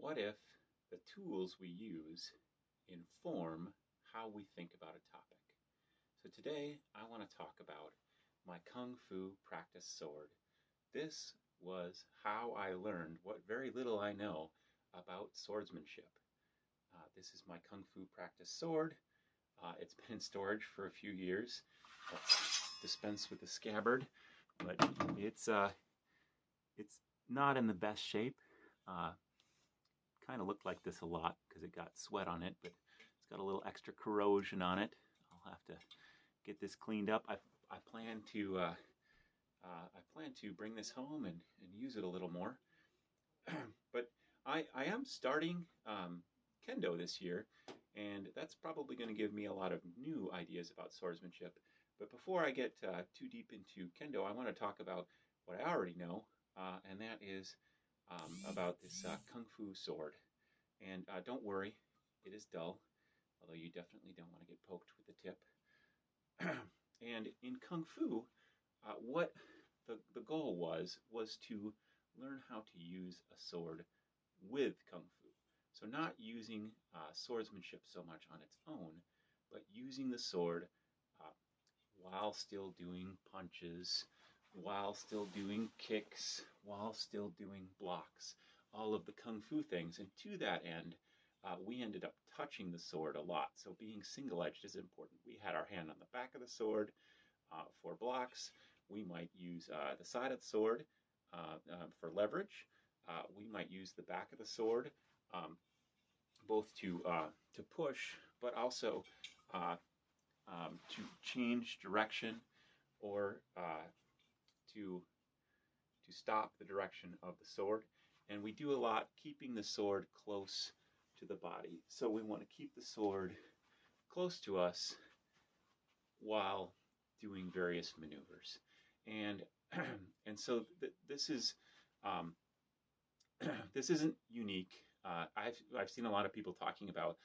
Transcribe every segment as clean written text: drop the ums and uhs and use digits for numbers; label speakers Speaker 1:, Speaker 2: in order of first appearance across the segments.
Speaker 1: what if the tools we use inform how we think about a topic? So today I want to talk about my Kung Fu practice sword. This was how I learned what very little I know about swordsmanship. This is my Kung Fu practice sword. It's been in storage for a few years. Let's dispense with the scabbard, but it's not in the best shape. Kind of looked like this a lot because it got sweat on it, but it's got a little extra corrosion on it. I'll have to get this cleaned up. I plan to bring this home and use it a little more. But I am starting kendo this year, and that's probably going to give me a lot of new ideas about swordsmanship. But before I get too deep into kendo, I want to talk about what I already know, and that is about this Kung Fu sword. And don't worry, it is dull, although you definitely don't want to get poked with the tip. And in Kung Fu, what the goal was to learn how to use a sword with Kung Fu. So not using swordsmanship so much on its own, but using the sword while still doing punches, while still doing kicks, while still doing blocks, all of the Kung Fu things. And to that end, we ended up touching the sword a lot. So being single-edged is important. We had our hand on the back of the sword for blocks. We might use the side of the sword for leverage. We might use the back of the sword both to push, but also to change direction or to stop the direction of the sword. And we do a lot keeping the sword close to the body. So we want to keep the sword close to us while doing various maneuvers. And so this is this isn't unique. I've seen a lot of people talking about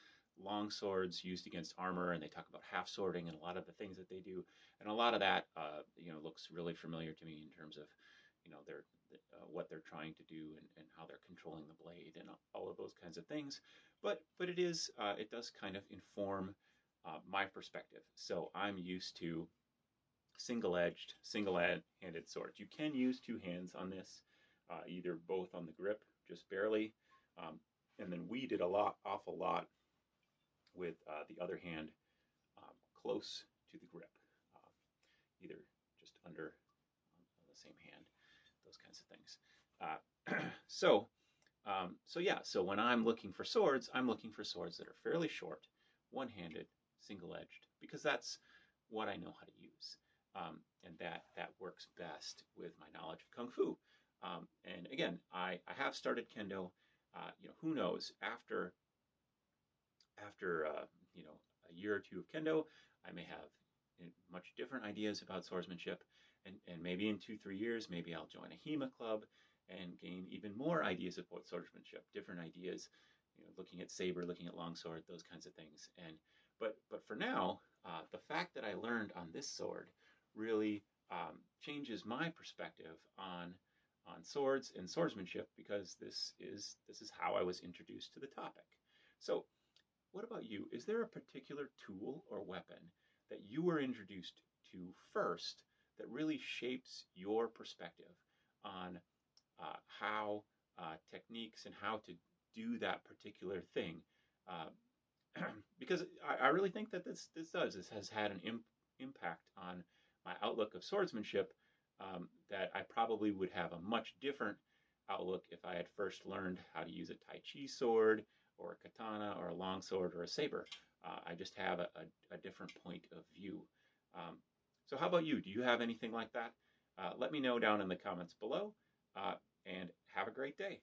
Speaker 1: long swords used against armor, and they talk about half swording and a lot of the things that they do, and a lot of that looks really familiar to me in terms of what they're trying to do and how they're controlling the blade and all of those kinds of things. But it does kind of inform my perspective. So I'm used to single-edged, single-handed swords. You can use two hands on this, either both on the grip, just barely, and then we did awful lot with the other hand close to the grip, either just under on the same hand, those kinds of things. So when I'm looking for swords, I'm looking for swords that are fairly short, one-handed, single-edged, because that's what I know how to use. And that works best with my knowledge of Kung Fu. And again, I have started kendo. Who knows, after a year or two of kendo, I may have much different ideas about swordsmanship, and maybe in 2-3 years, maybe I'll join a HEMA club and gain even more ideas about swordsmanship, different ideas, looking at saber, looking at longsword, those kinds of things. But for now, the fact that I learned on this sword really changes my perspective on swords and swordsmanship, because this is how I was introduced to the topic. So what about you? Is there a particular tool or weapon that you were introduced to first that really shapes your perspective on how techniques and how to do that particular thing? Because I really think that this has had an impact on my outlook of swordsmanship, that I probably would have a much different outlook if I had first learned how to use a Tai Chi sword or a katana or a long sword or a saber. I just have a different point of view. So how about you? Do you have anything like that? Let me know down in the comments below, and have a great day.